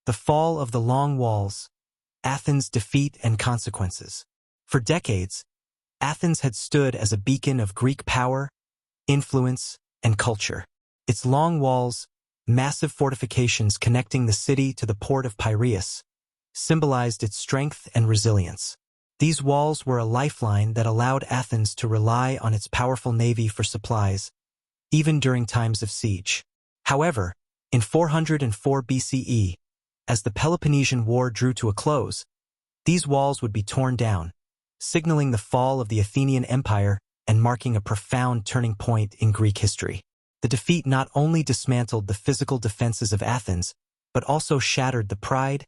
The fall of the Long Walls, Athens' defeat and consequences. For decades, Athens had stood as a beacon of Greek power, influence, and culture. Its long walls, massive fortifications connecting the city to the port of Piraeus, symbolized its strength and resilience. These walls were a lifeline that allowed Athens to rely on its powerful navy for supplies, even during times of siege. However, in 404 BCE, as the Peloponnesian War drew to a close, these walls would be torn down, signaling the fall of the Athenian Empire and marking a profound turning point in Greek history. The defeat not only dismantled the physical defenses of Athens, but also shattered the pride,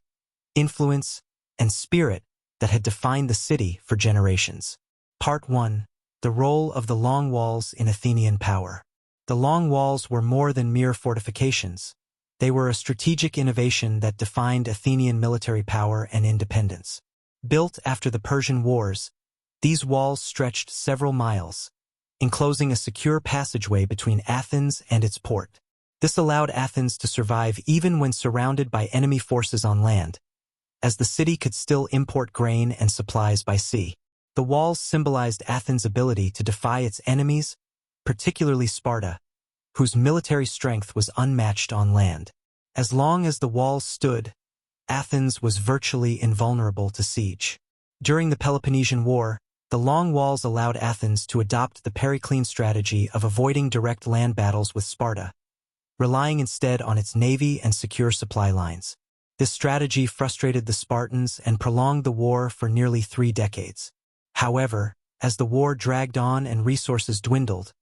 influence, and spirit that had defined the city for generations. Part 1. The role of the Long Walls in Athenian power. The Long Walls were more than mere fortifications. They were a strategic innovation that defined Athenian military power and independence. Built after the Persian Wars, these walls stretched several miles, enclosing a secure passageway between Athens and its port. This allowed Athens to survive even when surrounded by enemy forces on land, as the city could still import grain and supplies by sea. The walls symbolized Athens' ability to defy its enemies, particularly Sparta, whose military strength was unmatched on land. As long as the walls stood, Athens was virtually invulnerable to siege. During the Peloponnesian War, the Long Walls allowed Athens to adopt the Periclean strategy of avoiding direct land battles with Sparta, relying instead on its navy and secure supply lines. This strategy frustrated the Spartans and prolonged the war for nearly 3 decades. However, as the war dragged on and resources dwindled,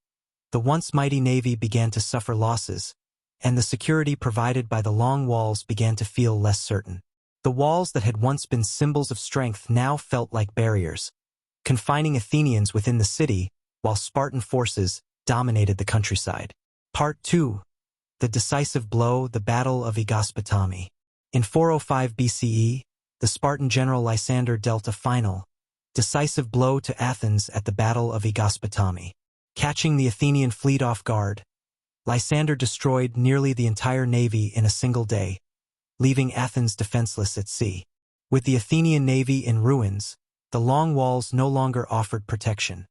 the once mighty navy began to suffer losses, and the security provided by the Long Walls began to feel less certain. The walls that had once been symbols of strength now felt like barriers, confining Athenians within the city while Spartan forces dominated the countryside. Part 2. The decisive blow, the Battle of Aegospotami. In 405 BCE, the Spartan general Lysander dealt a final, decisive blow to Athens at the Battle of Aegospotami. Catching the Athenian fleet off guard, Lysander destroyed nearly the entire navy in a single day, leaving Athens defenseless at sea. With the Athenian navy in ruins, the Long Walls no longer offered protection.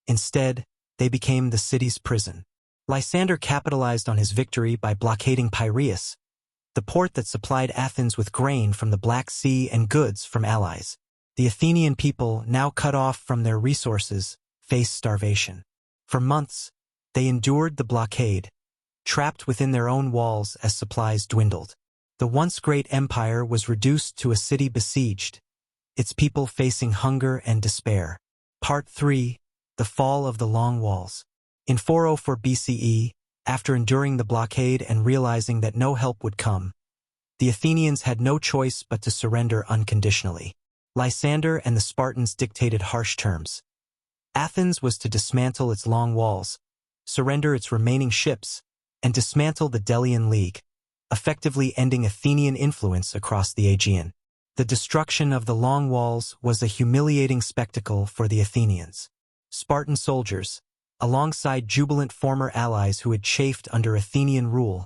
Instead, they became the city's prison. Lysander capitalized on his victory by blockading Piraeus, the port that supplied Athens with grain from the Black Sea and goods from allies. The Athenian people, now cut off from their resources, faced starvation. For months, they endured the blockade, trapped within their own walls as supplies dwindled. The once great empire was reduced to a city besieged, its people facing hunger and despair. Part 3. The Fall of the Long Walls. In 404 BCE, after enduring the blockade and realizing that no help would come, the Athenians had no choice but to surrender unconditionally. Lysander and the Spartans dictated harsh terms. Athens was to dismantle its long walls, surrender its remaining ships, and dismantle the Delian League, effectively ending Athenian influence across the Aegean. The destruction of the Long Walls was a humiliating spectacle for the Athenians. Spartan soldiers, alongside jubilant former allies who had chafed under Athenian rule,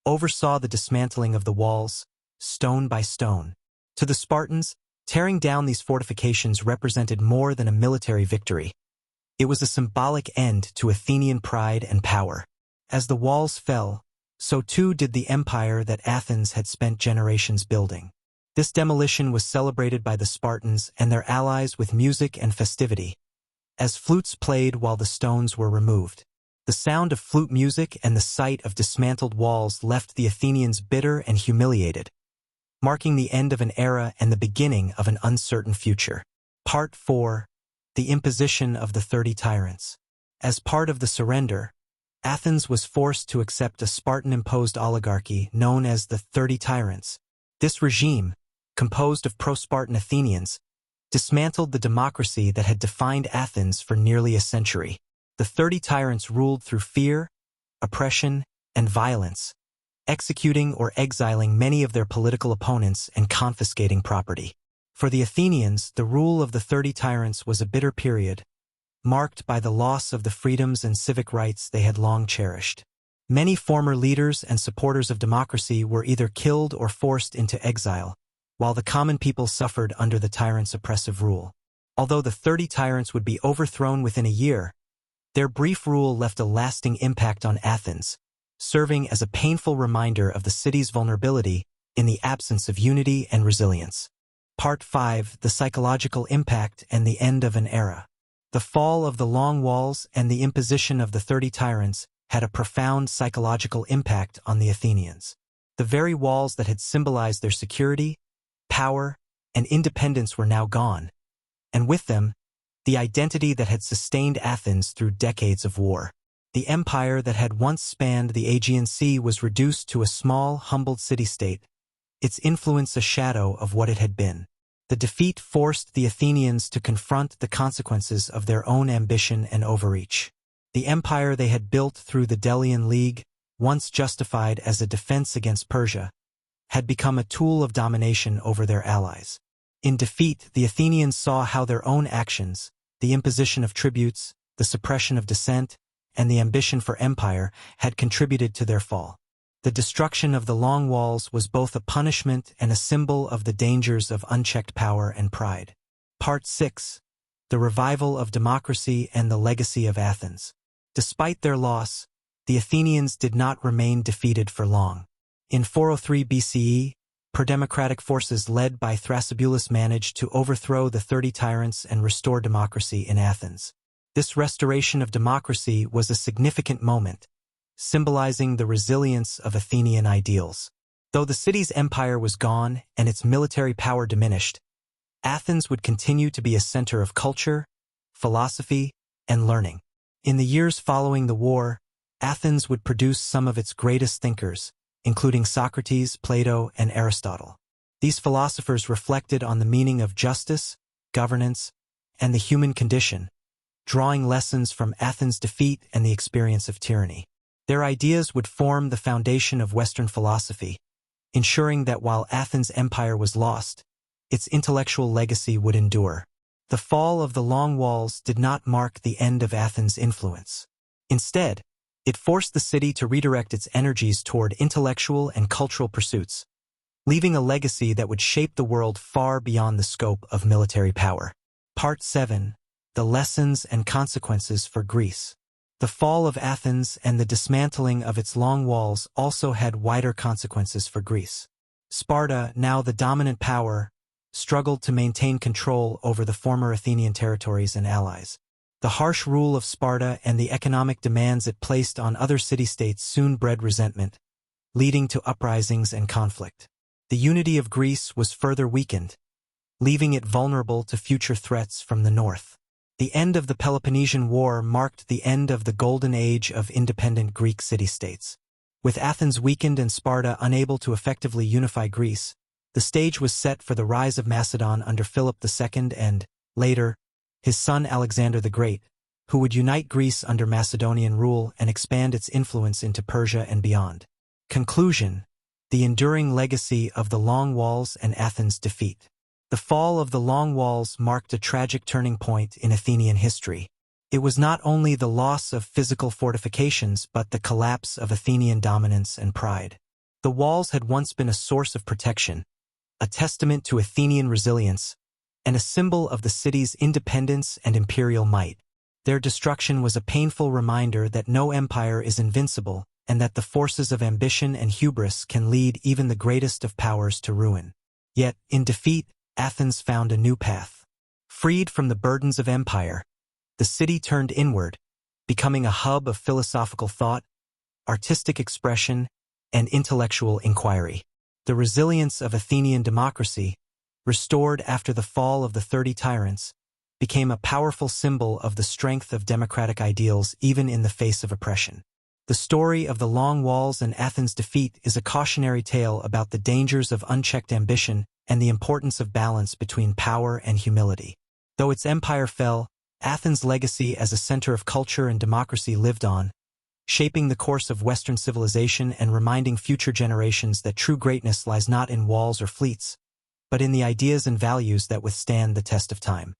oversaw the dismantling of the walls, stone by stone. To the Spartans, tearing down these fortifications represented more than a military victory. It was a symbolic end to Athenian pride and power. As the walls fell, so too did the empire that Athens had spent generations building. This demolition was celebrated by the Spartans and their allies with music and festivity, as flutes played while the stones were removed. The sound of flute music and the sight of dismantled walls left the Athenians bitter and humiliated, marking the end of an era and the beginning of an uncertain future. Part 4. The Imposition of the 30 Tyrants. As part of the surrender, Athens was forced to accept a Spartan-imposed oligarchy known as the 30 Tyrants. This regime, composed of pro-Spartan Athenians, dismantled the democracy that had defined Athens for nearly a century. The 30 Tyrants ruled through fear, oppression, and violence, executing or exiling many of their political opponents and confiscating property. For the Athenians, the rule of the 30 Tyrants was a bitter period, marked by the loss of the freedoms and civic rights they had long cherished. Many former leaders and supporters of democracy were either killed or forced into exile, while the common people suffered under the tyrant's oppressive rule. Although the 30 tyrants would be overthrown within a year, their brief rule left a lasting impact on Athens, serving as a painful reminder of the city's vulnerability in the absence of unity and resilience. Part 5: The Psychological Impact and the End of an Era. The fall of the Long Walls and the imposition of the 30 tyrants had a profound psychological impact on the Athenians. The very walls that had symbolized their security, power, and independence were now gone, and with them, the identity that had sustained Athens through decades of war. The empire that had once spanned the Aegean Sea was reduced to a small, humbled city-state, its influence a shadow of what it had been. The defeat forced the Athenians to confront the consequences of their own ambition and overreach. The empire they had built through the Delian League, once justified as a defense against Persia, had become a tool of domination over their allies. In defeat, the Athenians saw how their own actions, the imposition of tributes, the suppression of dissent, and the ambition for empire, had contributed to their fall. The destruction of the Long Walls was both a punishment and a symbol of the dangers of unchecked power and pride. Part 6: The Revival of Democracy and the Legacy of Athens. Despite their loss, the Athenians did not remain defeated for long. In 403 BCE, pro-democratic forces led by Thrasybulus managed to overthrow the 30 tyrants and restore democracy in Athens. This restoration of democracy was a significant moment, symbolizing the resilience of Athenian ideals. Though the city's empire was gone and its military power diminished, Athens would continue to be a center of culture, philosophy, and learning. In the years following the war, Athens would produce some of its greatest thinkers, including Socrates, Plato, and Aristotle. These philosophers reflected on the meaning of justice, governance, and the human condition, drawing lessons from Athens' defeat and the experience of tyranny. Their ideas would form the foundation of Western philosophy, ensuring that while Athens' empire was lost, its intellectual legacy would endure. The fall of the Long Walls did not mark the end of Athens' influence. Instead, it forced the city to redirect its energies toward intellectual and cultural pursuits, leaving a legacy that would shape the world far beyond the scope of military power. Part 7: The Lessons and Consequences for Greece. The fall of Athens and the dismantling of its long walls also had wider consequences for Greece. Sparta, now the dominant power, struggled to maintain control over the former Athenian territories and allies. The harsh rule of Sparta and the economic demands it placed on other city-states soon bred resentment, leading to uprisings and conflict. The unity of Greece was further weakened, leaving it vulnerable to future threats from the north. The end of the Peloponnesian War marked the end of the golden age of independent Greek city-states. With Athens weakened and Sparta unable to effectively unify Greece, the stage was set for the rise of Macedon under Philip II and, later, his son Alexander the Great, who would unite Greece under Macedonian rule and expand its influence into Persia and beyond. Conclusion: the enduring legacy of the Long Walls and Athens' defeat. The fall of the Long Walls marked a tragic turning point in Athenian history. It was not only the loss of physical fortifications but the collapse of Athenian dominance and pride. The walls had once been a source of protection, a testament to Athenian resilience, and a symbol of the city's independence and imperial might. Their destruction was a painful reminder that no empire is invincible and that the forces of ambition and hubris can lead even the greatest of powers to ruin. Yet, in defeat, Athens found a new path. Freed from the burdens of empire, the city turned inward, becoming a hub of philosophical thought, artistic expression, and intellectual inquiry. The resilience of Athenian democracy, restored after the fall of the 30 tyrants, became a powerful symbol of the strength of democratic ideals even in the face of oppression. The story of the Long Walls and Athens' defeat is a cautionary tale about the dangers of unchecked ambition and the importance of balance between power and humility. Though its empire fell, Athens' legacy as a center of culture and democracy lived on, shaping the course of Western civilization and reminding future generations that true greatness lies not in walls or fleets, but in the ideas and values that withstand the test of time.